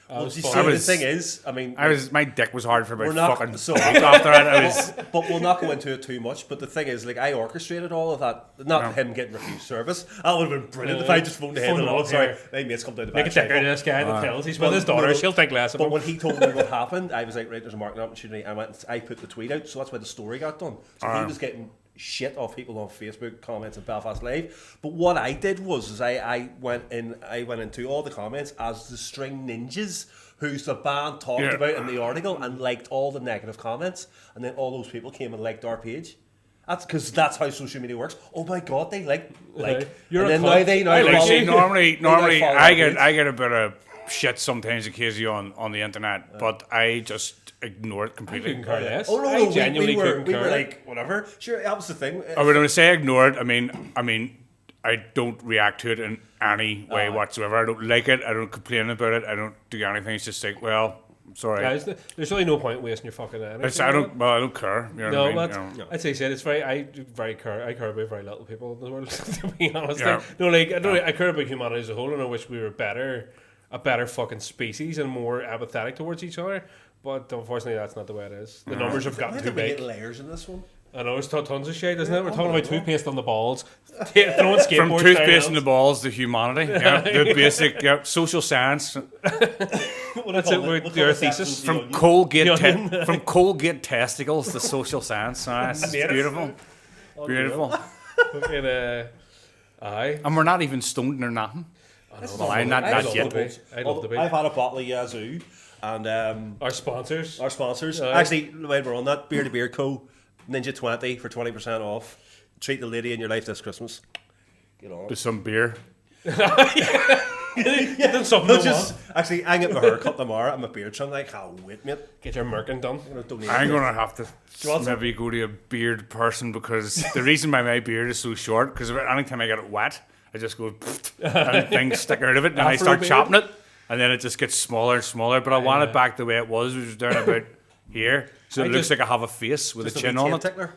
The thing is, I mean, my dick was hard for about fucking so week after that. But we'll not go into it too much. But the thing is, like, I orchestrated all of that. Not him getting refused service. That would have been brilliant if I just phoned ahead and all. Sorry, my mates come down the back. Make a ticker to this guy that tells he's with his daughter. She'll think less of him. But when he told me what happened, I was like, right, there's a marketing opportunity. I put the tweet out, so that's why the story got done. So he was getting shit off people on Facebook comments and Belfast Live. But what I did was I went into all the comments as the String Ninjas, who's the band talked about in the article, and liked all the negative comments, and then all those people came and liked our page. That's because that's how social media works. Oh my god, they like. You're and a then now they normally I get a bit of shit sometimes occasionally on the internet, but I just ignore it completely. couldn't care less. Oh no, I no, genuinely couldn't we care. were like whatever. Sure, that was the thing. I would say ignore it. I mean, I don't react to it in any way whatsoever. I don't like it. I don't complain about it. I don't do anything. It's just like, well, I'm sorry. Yeah, there's really no point wasting your fucking energy. I don't care. You know No, what I but mean? You know. I'd say it's very. I care about very little people in the world. To be honest, Yeah. no, like I care about humanity as a whole, and I wish we were a better fucking species and more apathetic towards each other. But unfortunately, that's not the way it is. The numbers have gotten Why too did we big. get layers in this one? I know it's tons of shit, isn't it? We're talking about toothpaste on the balls, throwing skateboards From toothpaste in down the balls to humanity. Yeah, the basic social science. That's it. With your thesis From Colgate testicles to social science. It's beautiful. Beautiful. Fucking, aye. And we're not even stoned or nothing. Well, I'm not I'd that love yet. to be. I'd love to be. I've had a bottle of Yazoo, and Our sponsors. our sponsors. Aye. Actually, while we're on that, Beer to Beer Co. Ninja 20 for 20% off. Treat the lady in your life this Christmas. Get on To it. some beer. Get them something No, to just actually, I get my haircut tomorrow. I'm a beard trim. I can't wait, mate. get your merkin done. I'm gonna have to want some? maybe go to a beard person because the reason why my beard is so short because anytime I get it wet, I just go and things stick out of it, and I Afro start beard? chopping it, and then it just gets smaller and smaller. But I want it back the way it was, which was down about here, so it I looks just- like I have a face with a chin on it. Tickler.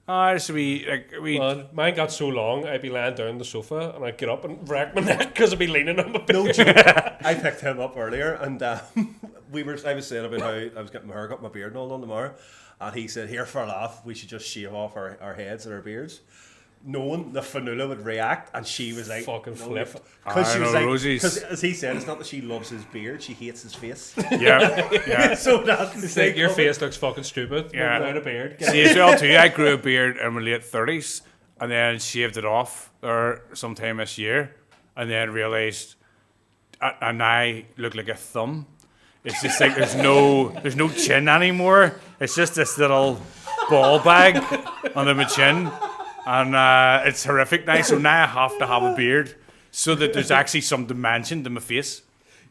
Just we Man, mine got so long, I'd be lying down on the sofa and I'd get up and wreck my neck because I'd be leaning on my No beard. joke. I picked him up earlier, and I was saying about how I was getting my haircut, my beard, and all done tomorrow, and he said, "Here for a laugh, we should just shave off our heads and our beards." Knowing the Fanula would react, and she was like, Fucking flip. because she I was know, like, Rosie's- because as he said, it's not that she loves his beard, she hates his face. yeah. So that's the It's like thing your of it. face looks fucking stupid Yeah. without a beard. See as well too. I grew a beard in my late 30s, and then shaved it off there sometime this year, and then realised, and I look like a thumb. It's just like there's no chin anymore. It's just this little ball bag under my chin, and it's horrific now. So now I have to have a beard so that there's actually some dimension to my face.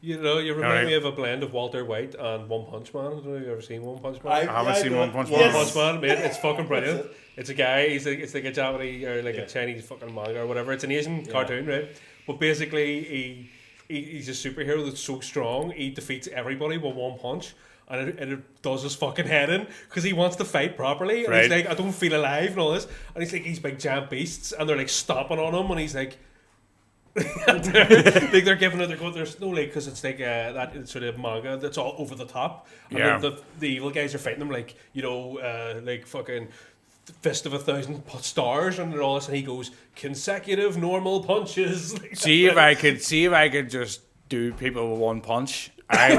You know, you remind Alright. me of a blend of Walter White and One Punch Man. I don't know if you've ever seen One Punch Man. I haven't seen One Punch Man. One Punch Man, mate, it's fucking brilliant. It's a guy, it's like a Japanese or like a Chinese fucking manga or whatever. It's an Asian cartoon, right? But basically, he's a superhero that's so strong, he defeats everybody with one punch. And it does his fucking head in because he wants to fight properly. And he's Right. like, I don't feel alive and all this. And he's like, these big giant beasts, and they're like stomping on him, and he's like, they're giving it. They're going. There's no like because it's like that sort of manga that's all over the top. And Yeah. the evil guys are fighting them like like fucking fist of 1,000 stars and all this. And he goes consecutive normal punches. Like, See if I could just do people with one punch. I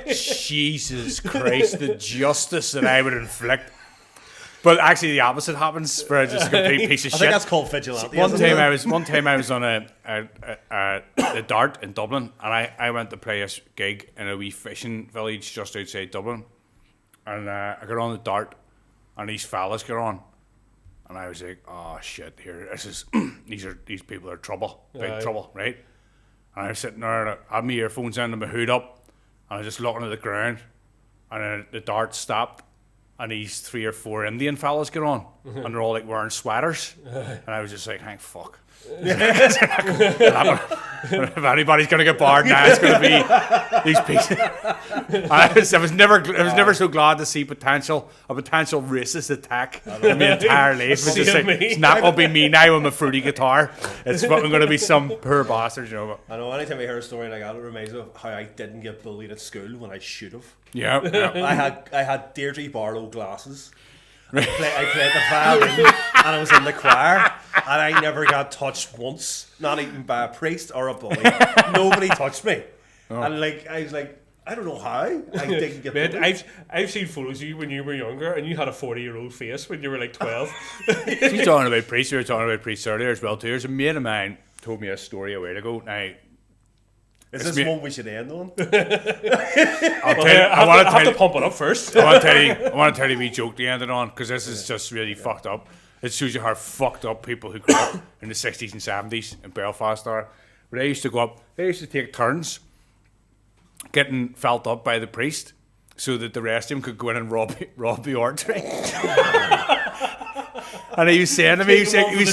would. Jesus Christ, the justice that I would inflict. But actually, the opposite happens. Where I'm just a complete piece of I shit. think that's called vigilante. One isn't time it? I was on a dart in Dublin, and I went to play a gig in a wee fishing village just outside Dublin, and I got on the dart, and these fellas got on, and I was like, oh shit, here this is these people are trouble, big Aye. trouble, right? And I was sitting there, I had my earphones in and my hood up, and I was just looking at the ground, and then the dart stopped. And these 3 or 4 Indian fellas get on, and they're all like wearing sweaters, and I was just like, "Thank fuck." If anybody's gonna get barred now, it's gonna be these pieces. I was never so glad to see a potential racist attack in my entire life. It's just Same like, me. it's not gonna be me now with my fruity guitar. It's fucking gonna be some poor bastards, you know. I know. Anytime I hear a story like that, it reminds me of how I didn't get bullied at school when I should have. Yeah, yeah. I had Deirdre Barlow glasses. I played the violin, and I was in the choir, and I never got touched once, not even by a priest or a bully. Nobody touched me, and like I was like, I don't know how I didn't get Mate, bullied. I've seen photos of you when you were younger, and you had a 40-year-old face when you were like 12. You're talking about priests. You were talking about priests earlier as well too. There's a mate of mine told me a story a while ago. Now, Is it's this me- one we should end on? I'll tell you, I have to pump it up first. I want to tell you a wee joke to end it on, because this is just really fucked up. It shows you how fucked up people who grew up in the 60s and 70s in Belfast are. But they used to go up, they used to take turns getting felt up by the priest so that the rest of them could go in and rob the oratory. And he was saying to me, he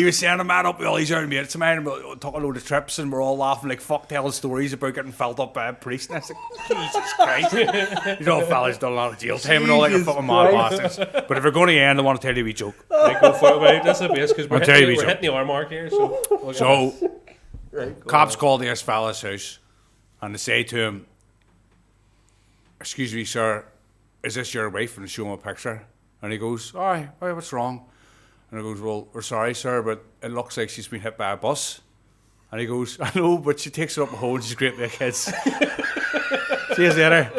was saying, I'm mad up with all these other mates of mine, and we're talking a load of trips, and we're all laughing like fuck telling stories about getting felt up by a priest. And I was like, Jesus Christ. These old fellas done a lot of jail time and all like a fucking mad bastards. But if we're going to end, I want to tell you a wee joke. Right, go for it, mate. That's the best because we're tell you hitting the hour mark here. So, cops called this fella's house, and they say to him, excuse me, sir, is this your wife? And they show him a picture. And he goes, aye, what's wrong? And I goes, well, we're sorry, sir, but it looks like she's been hit by a bus. And he goes, I know, but she takes her up home and she's great with the kids. See you later.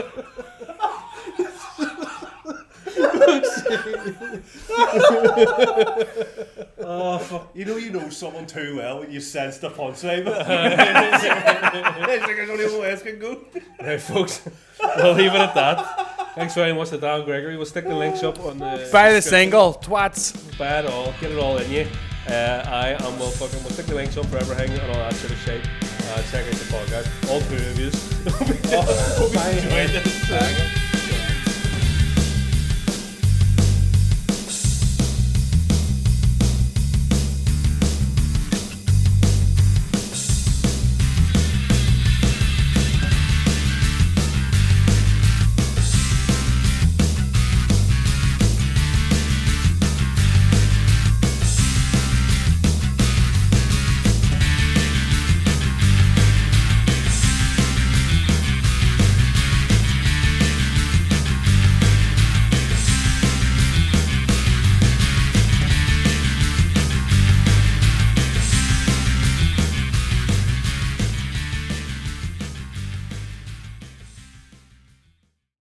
Oh, fuck. You know someone too well when you sense the punchline. It's like there's only one way it can go. right, folks, we'll leave it at that. Thanks very much to Dan Gregory. We'll stick the links up on the. Buy the single, twats. Buy it all, get it all in you. We'll stick the links up for everything and all that sort of shit. Check out the podcast. All 2 of you. Hope you enjoyed this.